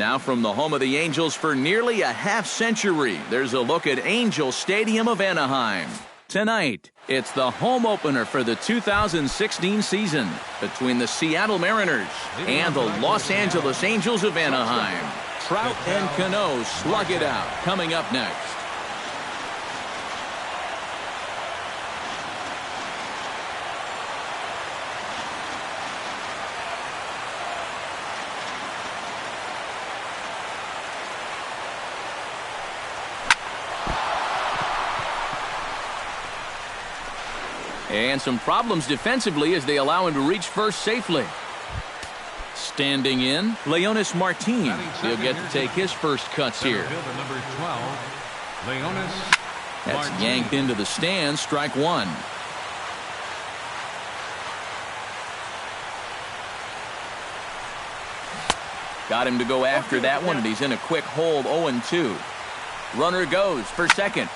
Now from the home of the Angels for nearly a half-century, there's a look at Angel Stadium of Anaheim. Tonight, it's the home opener for the 2016 season between the Seattle Mariners and the Los Angeles Angels of Anaheim. Trout and Cano slug it out. Coming up next. And some problems defensively as they allow him to reach first safely. Standing in, Leonis Martin. He'll get to take his first cuts here. That's yanked into the stands, strike one. Got him to go after that one, and he's in a quick hold, 0-2. Runner goes for second.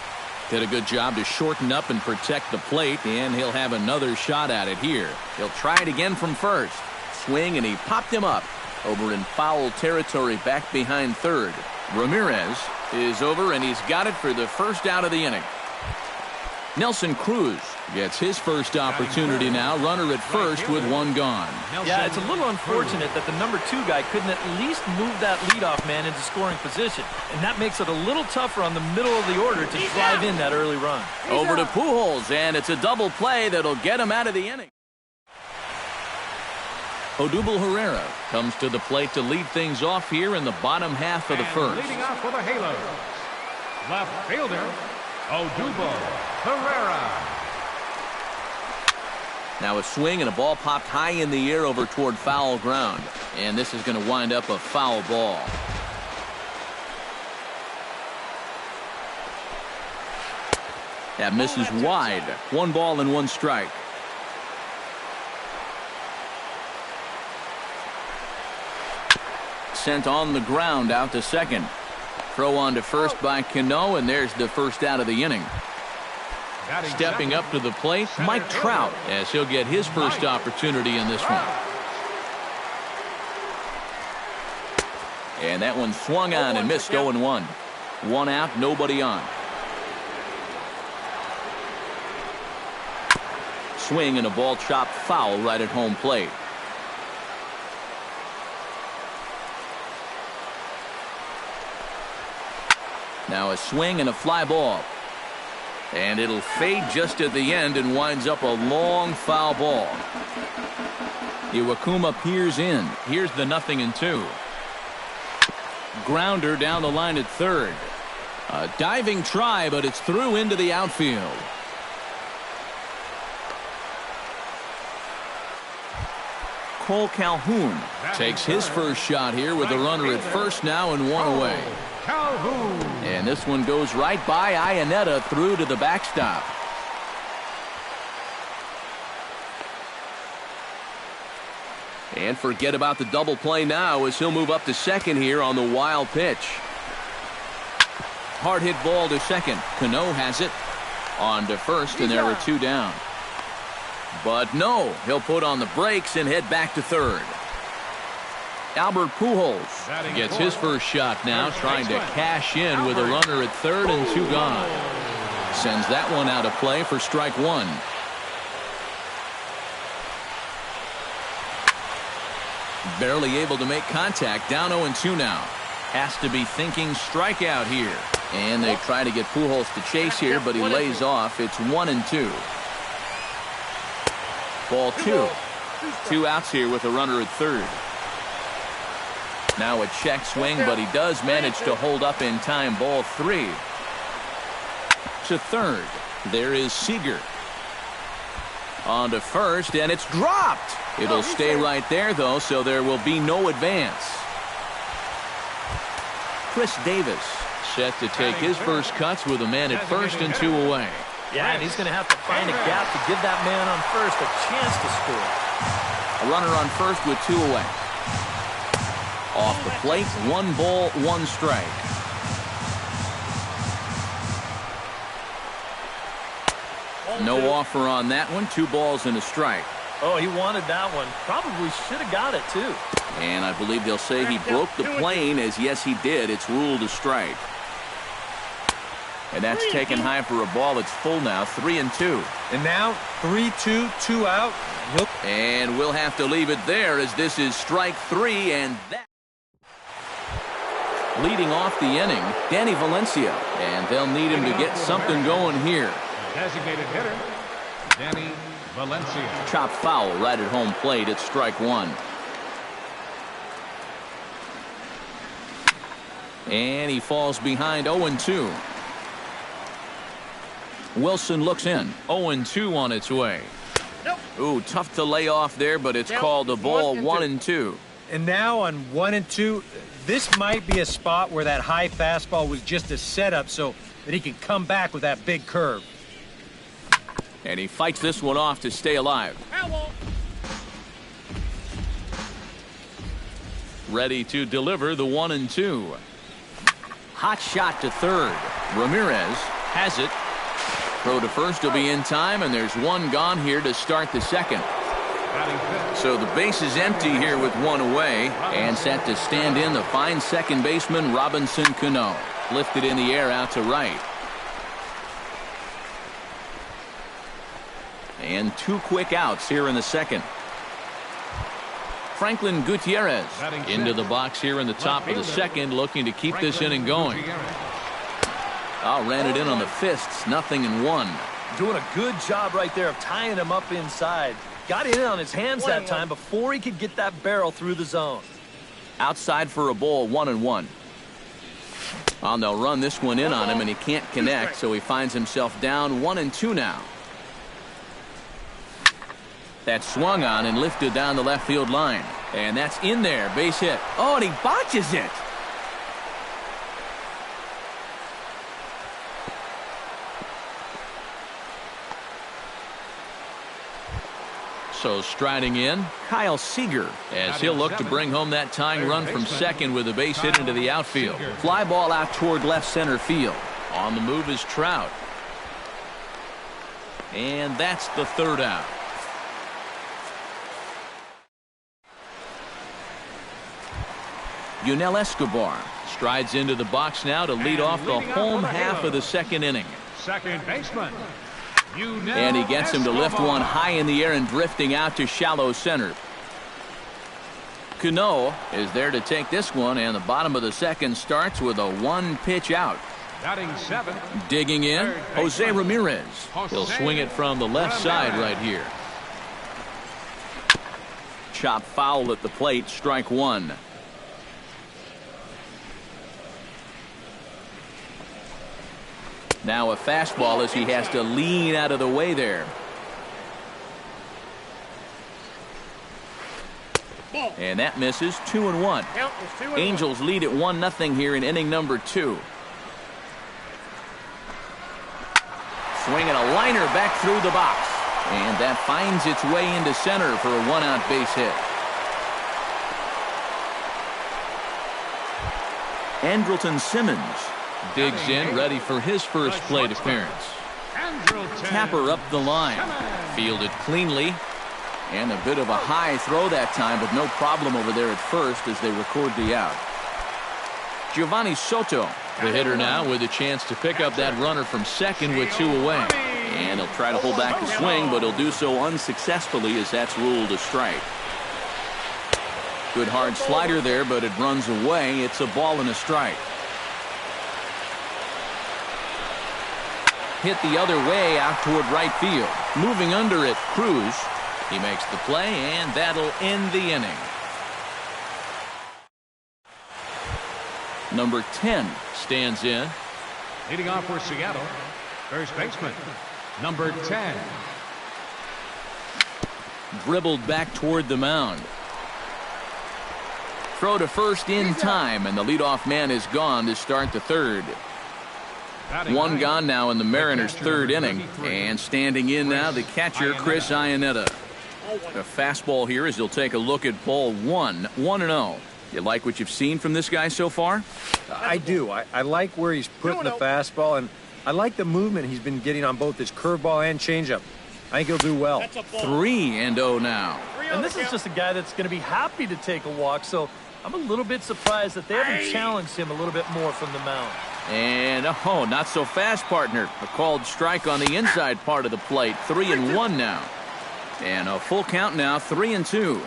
Did a good job to shorten up and protect the plate, and he'll have another shot at it here. He'll try it again from first. Swing, and he popped him up over in foul territory back behind third. Ramirez is over, and he's got it for the first out of the inning. Nelson Cruz gets his first opportunity now. Runner at first with one gone. Yeah, it's a little unfortunate that the number 2 guy couldn't at least move that leadoff man into scoring position. And that makes it a little tougher on the middle of the order to drive in that early run. Over to Pujols, and it's a double play that'll get him out of the inning. Odubel Herrera comes to the plate to lead things off here in the bottom half of the first. Leading off for the Halos, left fielder, Odubel Herrera. Now a swing and a ball popped high in the air over toward foul ground. And this is going to wind up a foul ball. That misses wide. 1 ball and 1 strike. Sent on the ground out to second. Throw on to first by Cano, and there's the first out of the inning. Stepping up to the plate, Mike Trout, as he'll get his first opportunity in this one. And that one swung on and missed 0-1. 1 out, nobody on. Swing and a ball chopped foul right at home plate. Now a swing and a fly ball. And it'll fade just at the end and winds up a long foul ball. Iwakuma peers in. Here's the 0-2. Grounder down the line at third. A diving try, but it's through into the outfield. Cole Calhoun takes his first shot here with a runner at first now and 1 away. Calhoun. And this one goes right by Iannetta through to the backstop. And forget about the double play now as he'll move up to second here on the wild pitch. Hard hit ball to second. Cano has it. On to first, and there are 2 down. But no, he'll put on the brakes and head back to third. Albert Pujols gets his first shot now, trying to cash in with a runner at third and 2 gone. Sends that one out of play for strike 1. Barely able to make contact, down 0-2 now. Has to be thinking strikeout here. And they try to get Pujols to chase here, but he lays off. It's 1-2. Ball 2. 2 outs here with a runner at third. Now a check swing, but he does manage to hold up in time. Ball 3. To third. There is Seager. On to first, and it's dropped. It'll stay right there, though, so there will be no advance. Chris Davis set to take his first cuts with a man at first and 2 away. Yeah, and he's going to have to find a gap to give that man on first a chance to score. A runner on first with 2 away. Off the plate, 1 ball, 1 strike. No offer on that one. 2 balls and a strike. Oh, he wanted that one. Probably should have got it, too. And I believe they'll say he broke the plane, as yes, he did. It's ruled a strike. And that's taken high for a ball. It's full now, 3-2. And now 3-2, 2 out. And we'll have to leave it there, as this is strike 3, and that. Leading off the inning, Danny Valencia, and they'll need him to get something going here. Designated hitter, Danny Valencia. Chop foul right at home plate. It's strike 1. And he falls behind 0-2. Wilson looks in. 0-2 on its way. Ooh, tough to lay off there, but it's called a ball. 1-2. And now on 1-2, this might be a spot where that high fastball was just a setup so that he can come back with that big curve. And he fights this one off to stay alive. Ready to deliver the 1-2. Hot shot to third. Ramirez has it. Throw to first will be in time, and there's one gone here to start the second. So the base is empty here with one away, and set to stand in the fine second baseman Robinson Cano. Lifted in the air out to right. And 2 quick outs here in the second. Franklin Gutierrez into the box here in the top of the second, looking to keep this inning going. Ran it in on the fists, 0-1. Doing a good job right there of tying him up inside. Got in on his hands that time before he could get that barrel through the zone. Outside for a ball, 1-1. They'll run this one in on him, and he can't connect, so he finds himself down 1-2 now. That's swung on and lifted down the left field line. And that's in there, base hit. Oh, and he botches it. So striding in, Kyle Seager, as he'll look to bring home that tying run from second with a base hit into the outfield. Fly ball out toward left center field. On the move is Trout. And that's the third out. Yunel Escobar strides into the box now to lead off the home half of the second inning. Second baseman. And he gets him to lift one high in the air and drifting out to shallow center. Cano is there to take this one, and the bottom of the second starts with a 1-pitch out. Batting 7. Digging in, Jose Ramirez. He'll swing it from the left side right here. Chop foul at the plate, strike 1. Now a fastball as he has to lean out of the way there. And that misses. 2-1. Angels lead at 1-0 here in inning number 2. Swinging a liner back through the box. And that finds its way into center for a 1-out base hit. Andrelton Simmons digs in, ready for his first plate appearance. Tapper up the line. Fielded cleanly. And a bit of a high throw that time, but no problem over there at first as they record the out. Giovanni Soto, the hitter now, with a chance to pick up that runner from second with 2 away. And he'll try to hold back the swing, but he'll do so unsuccessfully as that's ruled a strike. Good hard slider there, but it runs away. It's a ball and a strike. Hit the other way out toward right field. Moving under it, Cruz. He makes the play, and that'll end the inning. Number 10 stands in. Leading off for Seattle, first baseman, number 10. Dribbled back toward the mound. Throw to first in time, and the leadoff man is gone to start the third. One gone now in the Mariners' third inning. And standing in now, the catcher, Chris Iannetta. A fastball here as he'll take a look at ball 1. 1-0. You like what you've seen from this guy so far? I do. I like where he's putting the fastball, and I like the movement he's been getting on both his curveball and changeup. I think he'll do well. 3-0 now. And this is just a guy that's going to be happy to take a walk, so I'm a little bit surprised that they haven't challenged him a little bit more from the mound. And, oh, not so fast, partner. A called strike on the inside part of the plate. 3-1 now. And a full count now, 3-2.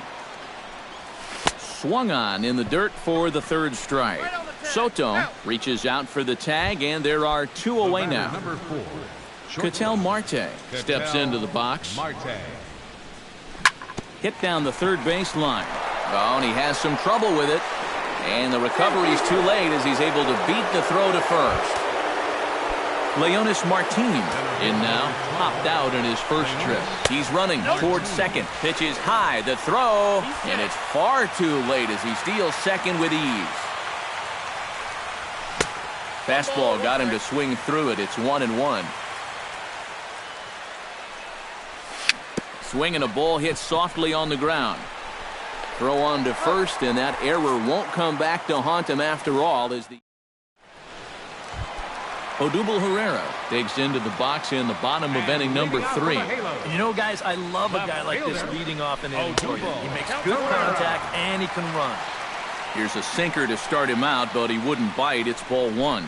Swung on in the dirt for the third strike. Soto reaches out for the tag, and there are 2 away now. Ketel Marte steps into the box. Hit down the third baseline. Oh, and he has some trouble with it. And the recovery's too late as he's able to beat the throw to first. Leonis Martin in now, popped out in his first trip. He's running towards second. Pitch is high, the throw, and it's far too late as he steals second with ease. Fastball got him to swing through it. It's 1-1. Swing and a ball hit softly on the ground. Throw on to first, and that error won't come back to haunt him after all as the Odubel Herrera digs into the box in the bottom of inning number 3. And you know, guys, I love a guy like this leading off an inning for you. He makes good contact, and he can run. Here's a sinker to start him out, but he wouldn't bite. It's ball 1.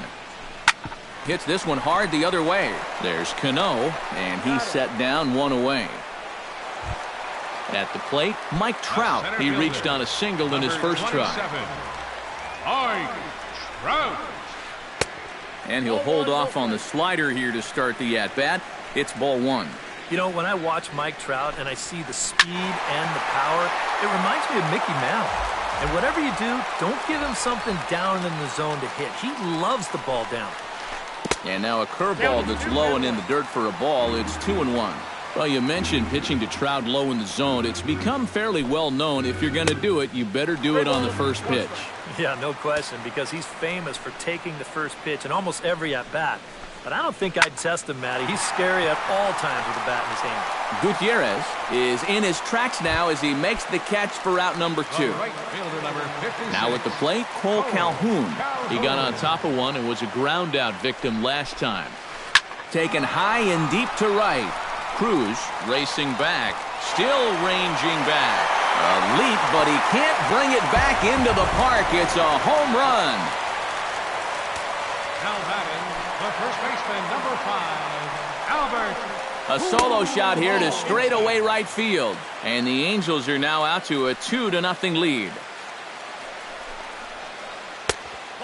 Hits this one hard the other way. There's Cano, and he's set down 1 away. At the plate, Mike Trout. He reached on a single in his first try. Mike Trout. And he'll hold off on the slider here to start the at-bat. It's ball 1. You know, when I watch Mike Trout and I see the speed and the power, it reminds me of Mickey Mantle. And whatever you do, don't give him something down in the zone to hit. He loves the ball down. And now a curveball that's low and in the dirt for a ball. It's 2-1. Well, you mentioned pitching to Trout low in the zone. It's become fairly well known if you're going to do it, you better do it on the first pitch. Yeah, no question, because he's famous for taking the first pitch in almost every at-bat. But I don't think I'd test him, Matty. He's scary at all times with a bat in his hand. Gutierrez is in his tracks now as he makes the catch for out number 2. Now at the plate, Cole Calhoun. He got on top of one and was a ground-out victim last time. Taken high and deep to right. Cruz racing back, still ranging back. A leap, but he can't bring it back into the park. It's a home run. Now batting, the first baseman, number 5, Albert. A solo shot here to straightaway right field. And the Angels are now out to a 2-0 lead.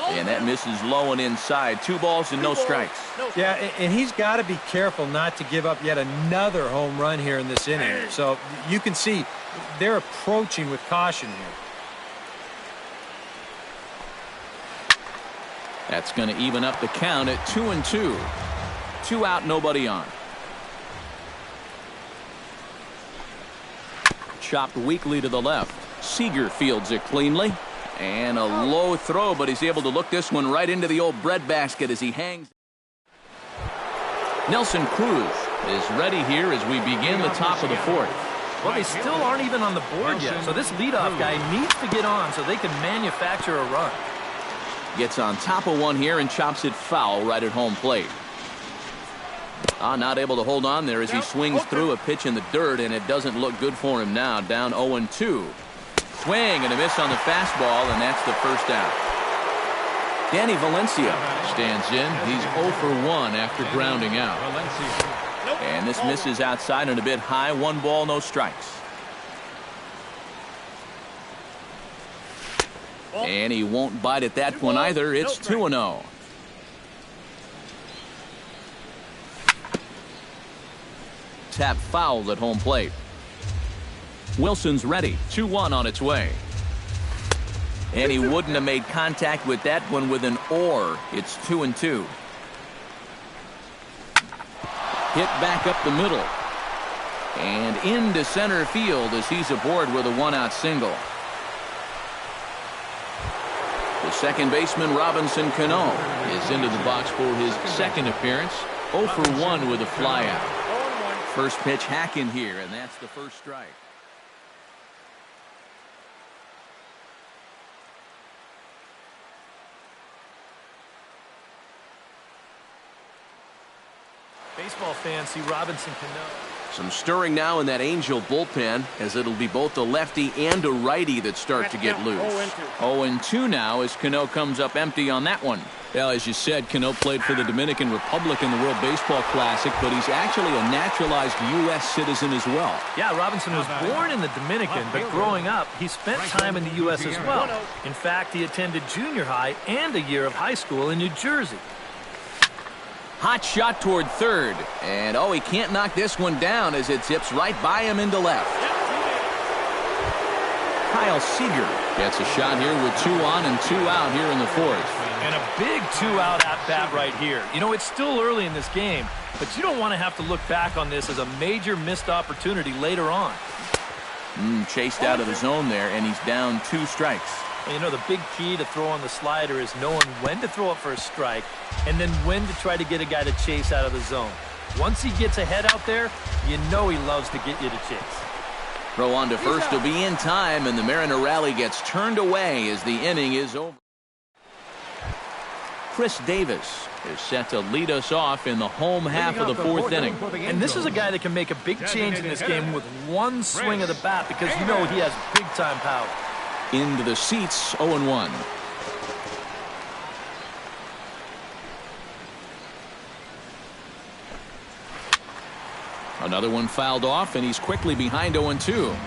And that misses low and inside. 2 balls and no strikes. Yeah, and he's got to be careful not to give up yet another home run here in this inning. So you can see they're approaching with caution here. That's going to even up the count at 2-2. 2 out, nobody on. Chopped weakly to the left. Seager fields it cleanly. And a low throw, but he's able to look this one right into the old breadbasket as he hangs. Nelson Cruz is ready here as we begin the top of the 4th. Well, they still aren't even on the board yet, so this leadoff guy needs to get on so they can manufacture a run. Gets on top of one here and chops it foul right at home plate. Not able to hold on there as he swings through a pitch in the dirt, and it doesn't look good for him now. Down 0-2. Swing and a miss on the fastball, and that's the first out. Danny Valencia stands in. He's 0 for 1 after grounding out. And this misses outside and a bit high. 1 ball, no strikes. And he won't bite at that one either. It's 2-0. Tap fouled at home plate. Wilson's ready. 2-1 on its way. And he wouldn't have made contact with that one with an or. It's 2-2. Hit back up the middle. And into center field as he's aboard with a 1-out single. The second baseman, Robinson Cano, is into the box for his second appearance. 0 for 1 with a flyout. First pitch hacking here, and that's the first strike. Baseball fans see Robinson Cano. Some stirring now in that Angel bullpen, as it'll be both a lefty and a righty that start to get loose. 0-2 now as Cano comes up empty on that one. Well, as you said, Cano played for the Dominican Republic in the World Baseball Classic, but he's actually a naturalized U.S. citizen as well. Yeah, Robinson was born in the Dominican, but growing up, he spent time in the U.S. as well. In fact, he attended junior high and a year of high school in New Jersey. Hot shot toward third. And, he can't knock this one down as it zips right by him into left. Kyle Seager gets a shot here with 2 on and 2 out here in the fourth. And a big 2-out at-bat right here. You know, it's still early in this game, but you don't want to have to look back on this as a major missed opportunity later on. Chased out of the zone there, and he's down 2 strikes. You know, the big key to throwing the slider is knowing when to throw it for a strike and then when to try to get a guy to chase out of the zone. Once he gets ahead out there, you know he loves to get you to chase. Throw on to first will be in time, and the Mariner rally gets turned away as the inning is over. Chris Davis is set to lead us off in the home half of the fourth inning. And this is a guy that can make a big change in this game with one swing of the bat because you know he has big-time power. Into the seats, 0-1. Another one fouled off, and he's quickly behind 0-2.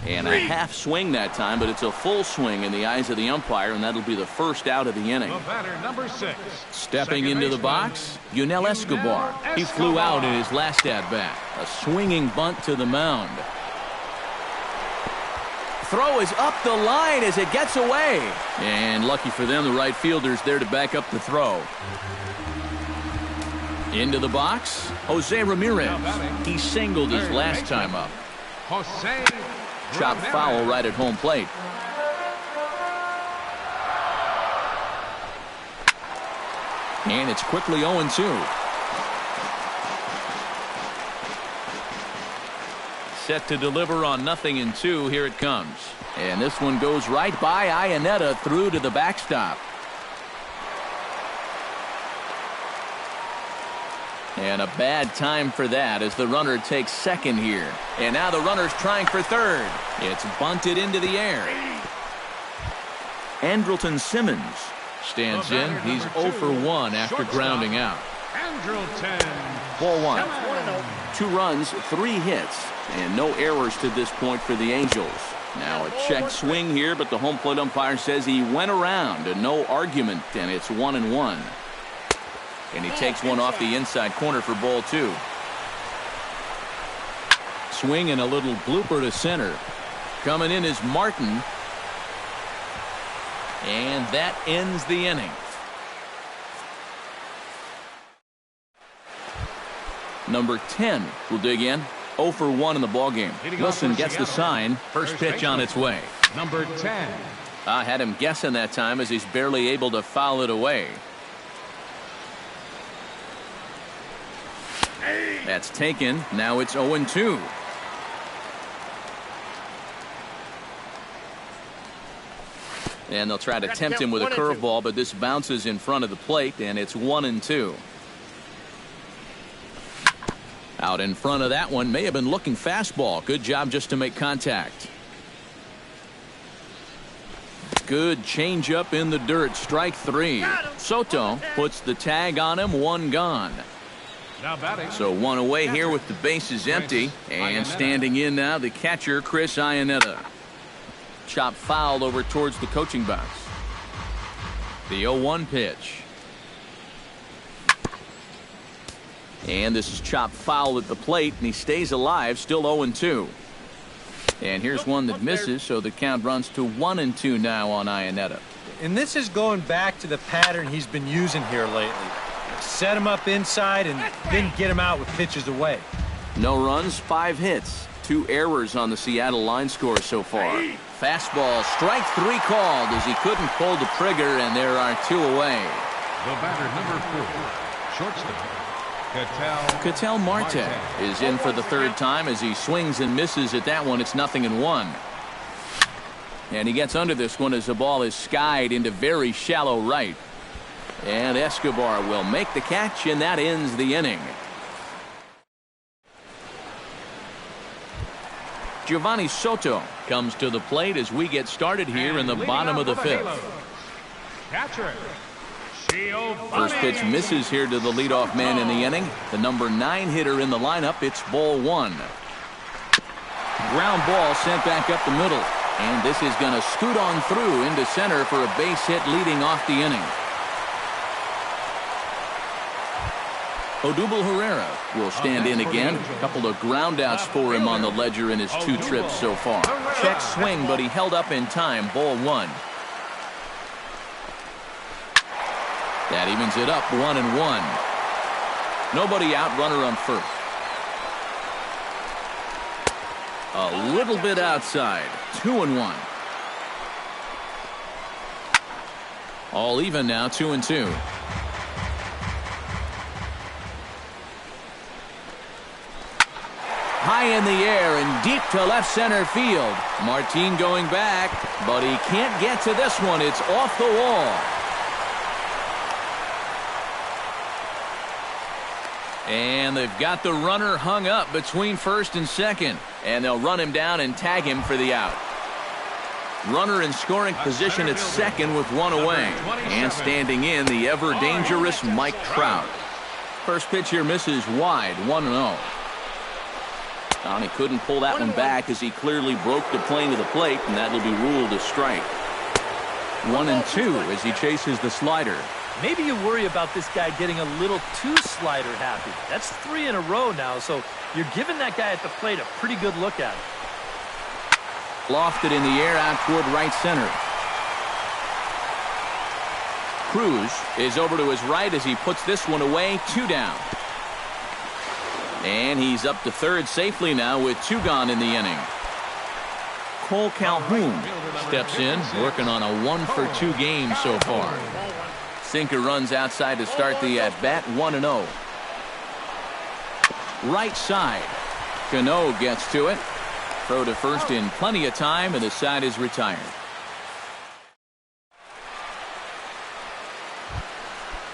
And a half swing that time, but it's a full swing in the eyes of the umpire, and that'll be the first out of the inning. The batter, number 6. Stepping into the box, Yunel Escobar. He flew out in his last at-bat. A swinging bunt to the mound. Throw is up the line as it gets away. And lucky for them, the right fielder's there to back up the throw. Into the box, Jose Ramirez. He singled his last time up. Jose Chop foul right at home plate. And it's quickly 0-2. Set to deliver on 0-2. Here it comes. And this one goes right by Iannetta through to the backstop. And a bad time for that as the runner takes second here. And now the runner's trying for third. It's bunted into the air. Andrelton Simmons stands in. He's 0 for 1 after grounding out. Andrelton. Ball 1. 2 runs, 3 hits, and no errors to this point for the Angels. Now a check swing here, but the home plate umpire says he went around and no argument, and it's 1-1. And he takes one off the inside corner for ball 2. Swing and a little blooper to center. Coming in is Martin. And that ends the inning. Number 10 will dig in. 0 for 1 in the ballgame. Wilson gets the sign. First pitch on its way. Number 10. I had him guessing that time as he's barely able to foul it away. That's taken. Now it's 0-2. And they'll try to tempt him with a curveball, but this bounces in front of the plate, and it's 1-2. Out in front of that one, may have been looking fastball. Good job just to make contact. Good changeup in the dirt. Strike 3. Soto puts the tag on him. 1 gone. Now batting. So 1 away here with the bases empty. And standing in now, the catcher, Chris Iannetta. Chop foul over towards the coaching box. The 0-1 pitch. And this is chopped foul at the plate, and he stays alive, still 0-2. And here's one that misses, so the count runs to 1-2 now on Iannetta. And this is going back to the pattern he's been using here lately. Set him up inside and then get him out with pitches away. No runs, 5 hits, 2 errors on the Seattle line score so far. Fastball, strike 3 called as he couldn't pull the trigger, and there are 2 away. The batter, number 4, shortstop. Ketel Marte is in for the 3rd time as he swings and misses at that one. It's 0-1. And he gets under this one as the ball is skied into very shallow right. And Escobar will make the catch, and that ends the inning. Giovanni Soto comes to the plate as we get started here in the bottom of the fifth. Catcher. First pitch misses here to the leadoff man in the inning. The number 9 hitter in the lineup. It's ball 1. Ground ball sent back up the middle. And this is going to scoot on through into center for a base hit leading off the inning. Odubel Herrera will stand in again. A couple of groundouts for him on the ledger in his 2 trips so far. Check swing, but he held up in time. Ball 1. That evens it up 1-1. Nobody out, runner on first. A little bit outside. 2-1. All even now, 2-2. High in the air and deep to left center field. Martin going back, but he can't get to this one. It's off the wall. And they've got the runner hung up between first and second. And they'll run him down and tag him for the out. Runner in scoring position at second with 1 away. And standing in, the ever-dangerous Mike Trout. First pitch here misses wide, 1-0. He couldn't pull that one back as he clearly broke the plane to the plate, and that will be ruled a strike. 1-2 as he chases the slider. Maybe you worry about this guy getting a little too slider happy. That's 3 in a row now, so you're giving that guy at the plate a pretty good look at it. Lofted in the air out toward right center. Cruz is over to his right as he puts this one away. 2 down. And he's up to third safely now with 2 gone in the inning. Cole Calhoun steps in, working on a 1-for-2 game so far. Sinker runs outside to start the at-bat, 1-0. Right side. Cano gets to it. Throw to first in plenty of time, and the side is retired.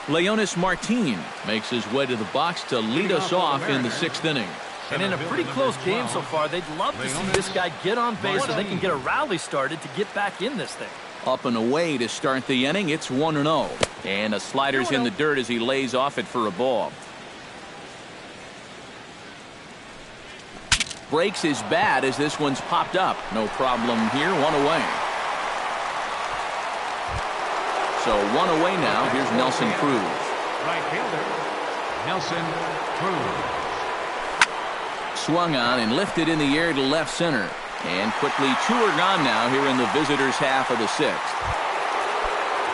Leonis Martin makes his way to the box to lead us off in the 6th inning. And in a pretty close game so far, they'd love to see this guy get on base so they can get a rally started to get back in this thing. Up and away to start the inning. It's 1-0. And a slider's in the dirt as he lays off it for a ball. Breaks his bat as this one's popped up. No problem here. 1 away. So 1 away now. Here's Nelson Cruz. Right fielder, Nelson Cruz. Swung on and lifted in the air to left center. And quickly 2 are gone now here in the visitors' half of the 6th.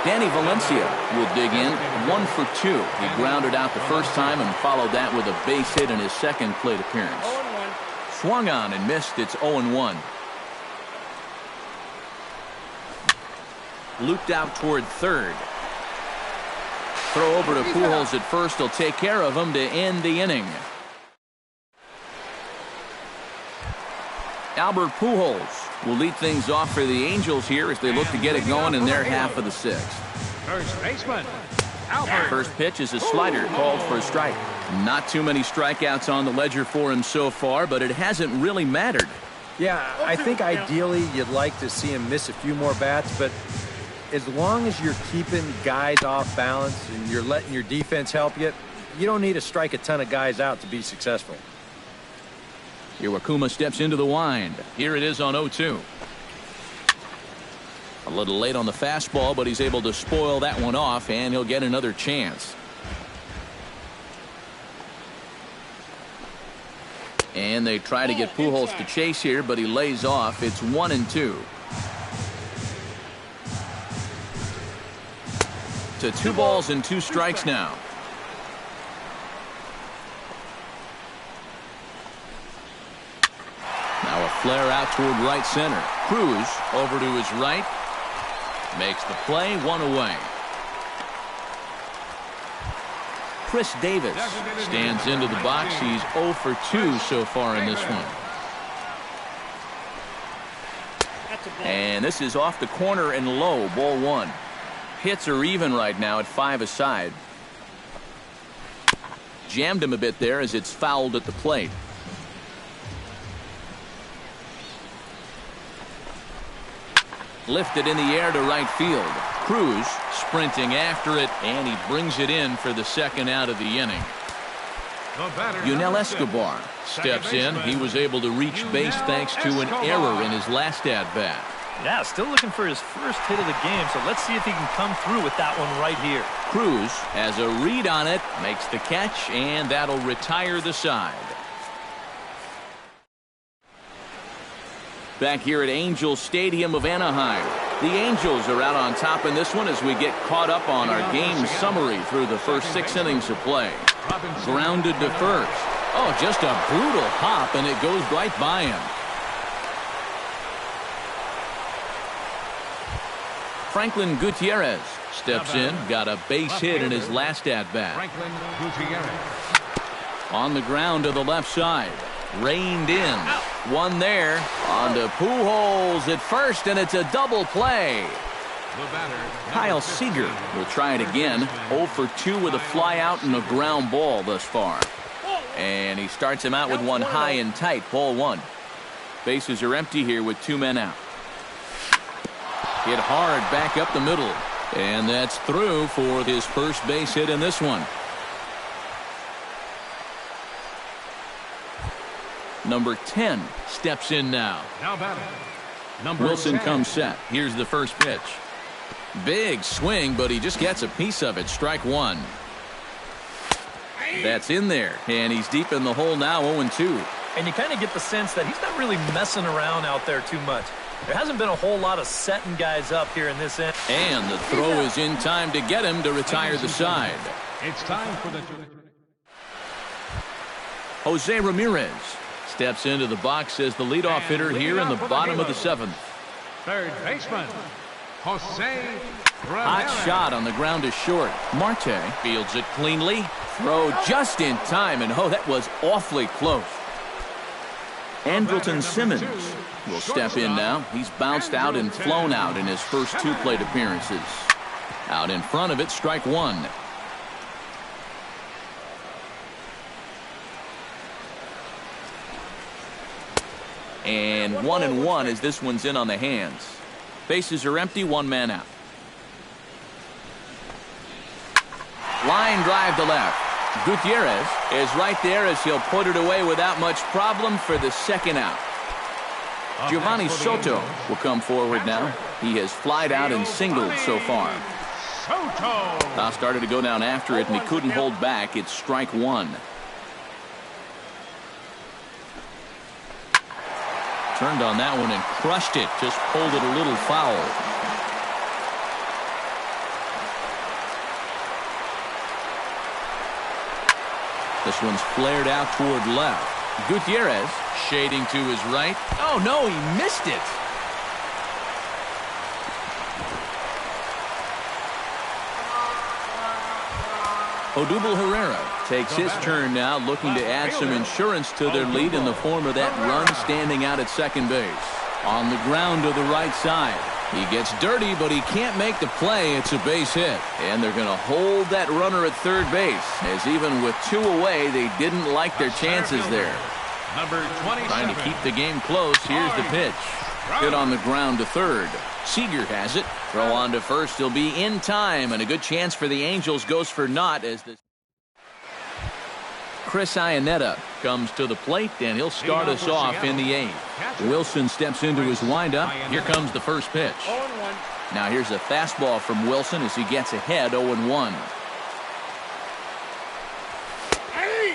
Danny Valencia will dig in. 1 for 2. He grounded out the first time and followed that with a base hit in his second plate appearance. Swung on and missed. It's 0-1. Looped out toward third. Throw over to Pujols at first. He'll take care of him to end the inning. Albert Pujols will lead things off for the Angels here as they look to get it going in their half of the 6th. First baseman, Albert. First pitch is a slider called for a strike. Not too many strikeouts on the ledger for him so far, but it hasn't really mattered. Yeah, I think ideally you'd like to see him miss a few more bats, but as long as you're keeping guys off balance and you're letting your defense help you, you don't need to strike a ton of guys out to be successful. Iwakuma steps into the wind. Here it is on 0-2. A little late on the fastball, but he's able to spoil that one off, and he'll get another chance. And they try to get Pujols to chase here, but he lays off. It's 1-2. To 2 balls and 2 strikes now. Now a flare out toward right center. Cruz over to his right. Makes the play. 1 away. Chris Davis stands into the box. He's 0 for 2 so far in this one. And this is off the corner and low. Ball 1. Hits are even right now at 5 aside. Jammed him a bit there as it's fouled at the plate. Lifted in the air to right field. Cruz sprinting after it, and he brings it in for the second out of the inning. Yunel Escobar steps in. He was able to reach base thanks to an error in his last at-bat. Yeah, still looking for his first hit of the game, so let's see if he can come through with that one right here. Cruz has a read on it, makes the catch, and that'll retire the side. Back here at Angels Stadium of Anaheim. The Angels are out on top in this one as we get caught up on our game summary through the first 6 innings of play. Grounded to first. Oh, just a brutal hop, and it goes right by him. Franklin Gutierrez steps in, got a base hit in his last at-bat. On the ground to the left side. Reined in. One there. On to Pujols at first, and it's a double play. Kyle Seager will try it again. 0 for 2 with a fly out and a ground ball thus far. And he starts him out with one high and tight. Ball 1. Bases are empty here with 2 men out. Hit hard back up the middle. And that's through for his first base hit in this one. Number 10 steps in now. Wilson comes set. Here's the first pitch. Big swing, but he just gets a piece of it. Strike 1. That's in there. And he's deep in the hole now, 0-2. And you kind of get the sense that he's not really messing around out there too much. There hasn't been a whole lot of setting guys up here in this end. And the throw is in time to get him to retire the side. It's time for the Jose Ramirez steps into the box as the leadoff hitter here in the bottom of the 7th. third baseman, Jose Ramirez. Hot shot on the ground to short. Marte fields it cleanly. Throw just in time, and oh, that was awfully close. Andrelton Simmons will step in now. He's bounced out and flown out in his first 2 plate appearances. Out in front of it, strike 1. And 1-1 as this one's in on the hands. Bases are empty, 1 man out. Line drive to left. Gutierrez is right there as he'll put it away without much problem for the second out. Giovanni Soto will come forward now. He has flied out and singled so far. Now started to go down after it, and he couldn't hold back. It's strike 1. Turned on that one and crushed it. Just pulled it a little foul. This one's flared out toward left. Gutierrez shading to his right. Oh, no, he missed it. Odubel Herrera takes his turn now, looking to add some insurance to their lead in the form of that run standing out at second base. On the ground to the right side. He gets dirty, but he can't make the play. It's a base hit. And they're going to hold that runner at third base, as even with 2 away, they didn't like their chances there. Number 27. Trying to keep the game close. Here's the pitch. Hit on the ground to third. Seager has it. Throw on to first. He'll be in time, and a good chance for the Angels goes for naught as the Chris Iannetta comes to the plate, and he'll start us off in the 8th. Wilson steps into his windup. Here comes the first pitch. Now here's a fastball from Wilson as he gets ahead 0-1.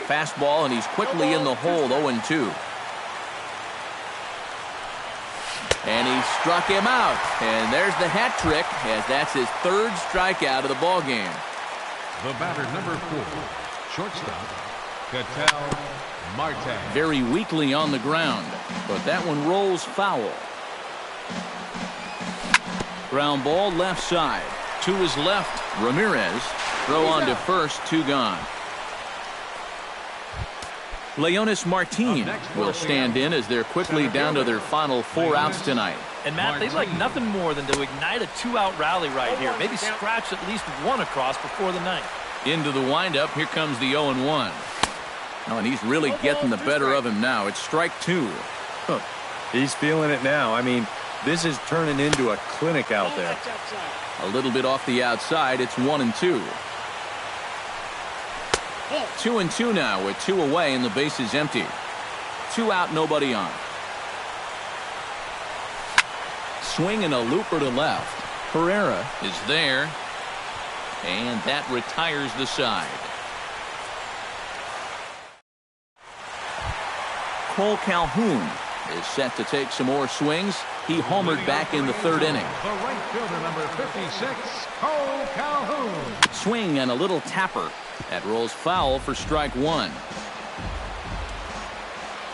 Fastball, and he's quickly in the hold 0-2. And he struck him out. And there's the hat trick, as that's his 3rd strikeout of the ball game. The batter, number 4, shortstop, Ketel Marte. Very weakly on the ground, but that one rolls foul. Ground ball left side. To his left, Ramirez. Throw on to first, 2 gone. Leonis Martin will stand in as they're quickly down to their final 4 outs tonight. And, Matt, they'd like nothing more than to ignite a 2-out rally right here. Maybe scratch at least 1 across before the ninth. Into the windup. Here comes the 0-1. Oh, and he's really getting the better of him now. It's strike 2. Huh. He's feeling it now. I mean, this is turning into a clinic out there. A little bit off the outside. It's 1-2. 2-2 now with 2 away and the base is empty. 2 out, nobody on. Swing and a looper to left. Herrera is there. And that retires the side. Cole Calhoun is set to take some more swings. He homered back in the 3rd inning. The right fielder, number 56, Cole Calhoun. Swing and a little tapper. That rolls foul for strike 1.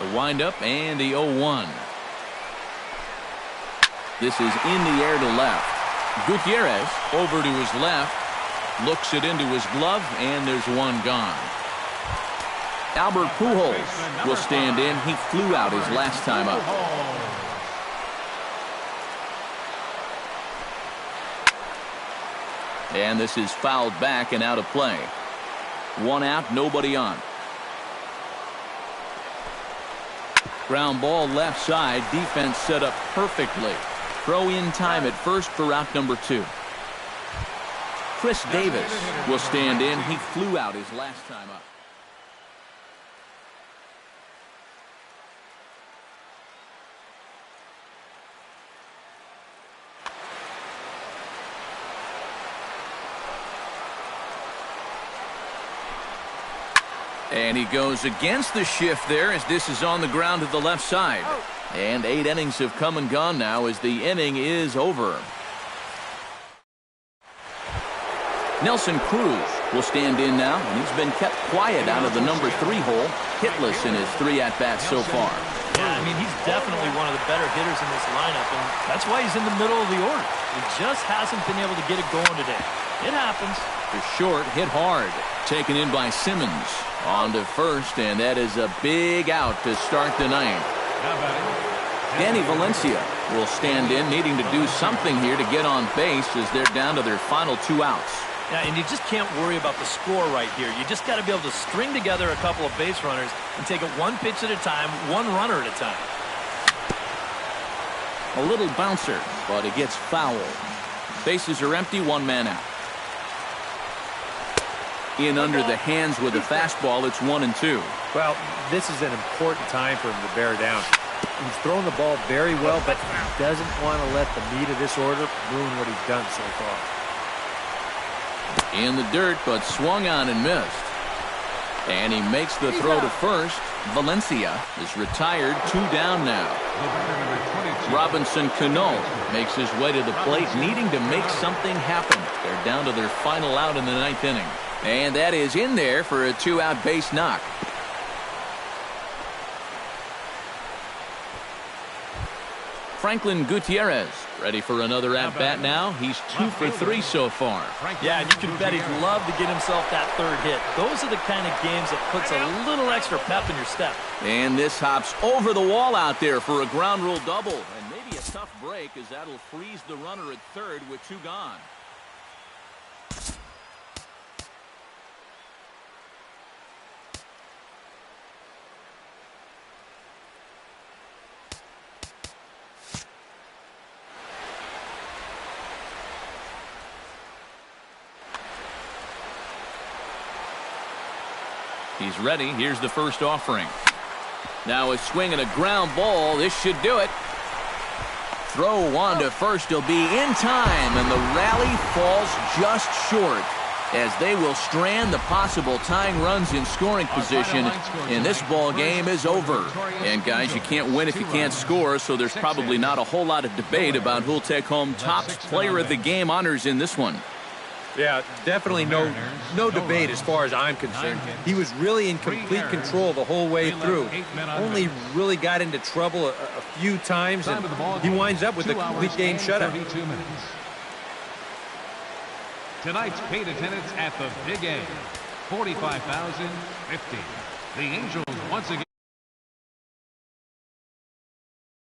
The windup and the 0-1. This is in the air to left. Gutierrez over to his left. Looks it into his glove, and there's 1 gone. Albert Pujols will stand in. He flew out his last time up. And this is fouled back and out of play. 1 out, nobody on. Ground ball left side. Defense set up perfectly. Throw in time at first for out number 2. Chris Davis will stand in. He flew out his last time up. And he goes against the shift there as this is on the ground to the left side. And 8 innings have come and gone now as the inning is over. Nelson Cruz will stand in now, and he's been kept quiet out of the number 3 hole, hitless in his 3 at-bats so far. Yeah, I mean, he's definitely one of the better hitters in this lineup, and that's why he's in the middle of the order. He just hasn't been able to get it going today. It happens. The short hit hard, taken in by Simmons. On to first, and that is a big out to start the ninth. Danny Valencia will stand in, needing to do something here to get on base as they're down to their final 2 outs. Yeah, and you just can't worry about the score right here. You just got to be able to string together a couple of base runners and take it 1 pitch at a time, 1 runner at a time. A little bouncer, but it gets fouled. Bases are empty, 1 man out. In under the hands with a fastball, it's 1-2. Well, this is an important time for him to bear down. He's throwing the ball very well, but he doesn't want to let the meat of this order ruin what he's done so far. In the dirt, but swung on and missed. And he makes the throw to first. Valencia is retired, 2 down now. Robinson Cano makes his way to the plate, needing to make something happen. They're down to their final out in the 9th inning. And that is in there for a 2-out base knock. Franklin Gutierrez ready for another at-bat now. He's 2 for 3 so far. Yeah, and you can bet he'd love to get himself that 3rd hit. Those are the kind of games that puts a little extra pep in your step. And this hops over the wall out there for a ground rule double. And maybe a tough break as that'll freeze the runner at 3rd with 2 gone. He's ready. Here's the first offering. Now a swing and a ground ball. This should do it. Throw on to first. He'll be in time, and the rally falls just short as they will strand the possible tying runs in scoring position, and this ball game is over. And guys, you can't win if you can't score, so there's probably not a whole lot of debate about who'll take home top player of the game honors in this one. Yeah, definitely no debate as far as I'm concerned. He was really in complete control the whole way through. Only really got into trouble a few times, and he winds up with a complete game shutout. Tonight's paid attendance at the Big A, 45,050. The Angels once again